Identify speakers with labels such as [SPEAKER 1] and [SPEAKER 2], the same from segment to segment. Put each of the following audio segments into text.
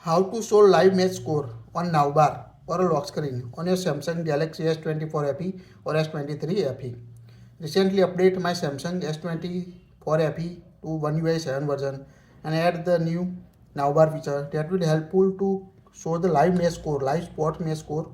[SPEAKER 1] How to show live match score on navbar or a lock screen on your Samsung Galaxy S24 FE or S23 FE. Recently update my Samsung S24 FE to One UI 7 version and add the new navbar feature that will helpful to show the live match score, live sports match score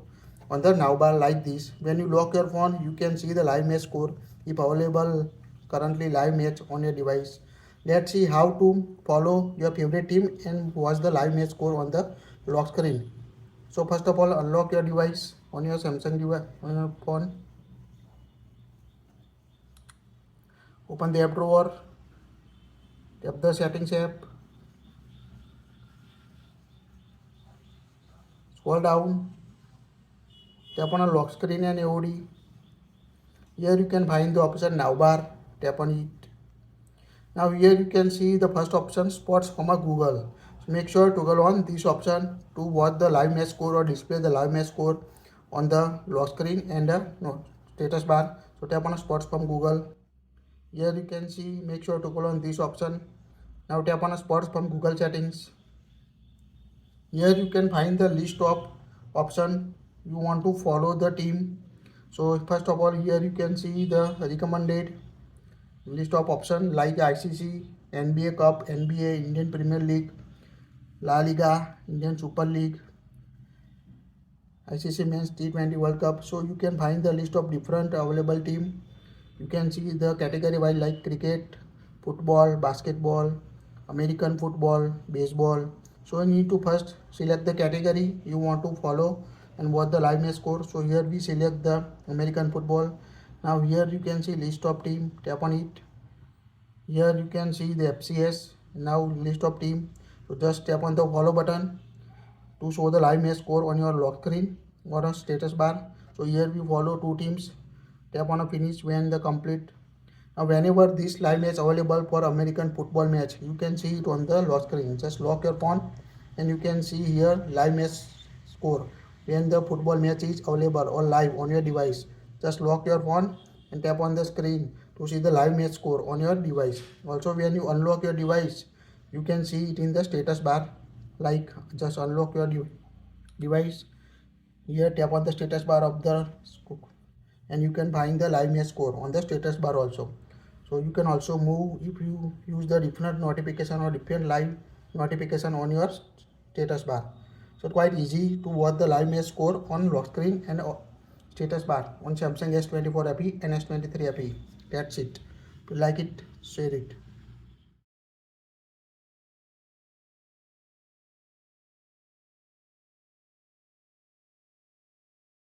[SPEAKER 1] on the navbar like this. When you lock your phone, you can see the live match score if available currently live match on your device. Let's see how to follow your favorite team and watch the live match score on the lock screen. So first of all, unlock your device on your Samsung device on your phone. Open the app drawer. Tap the settings app. Scroll down. Tap on a lock screen and AOD. Here you can find the option navbar. Tap on it. Now here you can see the first option spots from a Google. So make sure to toggle on this option to watch the live match score or display the live match score on the lock screen and the status bar. So tap on spots from Google. Here you can see make sure to toggle on this option. Now tap on spots from Google settings. Here you can find the list of option you want to follow the team. So first of all here you can see the recommended list of options like ICC, NBA Cup, NBA, Indian Premier League, La Liga, Indian Super League, ICC Men's T20 World Cup. So you can find the list of different available team. You can see the category wise like cricket, football, basketball, American football, baseball. So you need to first select the category you want to follow and watch the live match score. So here we select the American football. Now here you can see list of team. Tap on it. Here you can see the FCS. Now list of team. So just tap on the follow button to show the live match score on your lock screen or a status bar. So here we follow two teams. Tap on a finish when the complete. Now whenever this live match available for American football match, you can see it on the lock screen. Just lock your phone and you can see here live match score when the football match is available or live on your device. Just lock your phone and tap on the screen to see the live match score on your device. Also when you unlock your device, you can see it in the status bar. Like just unlock your device. Here tap on the status bar of the and you can find the live match score on the status bar also. So you can also move if you use the different notification or different live notification on your status bar. So quite easy to watch the live match score on lock screen and status bar on Samsung S24 FE and S23 FE. That's it. If you like it, share it.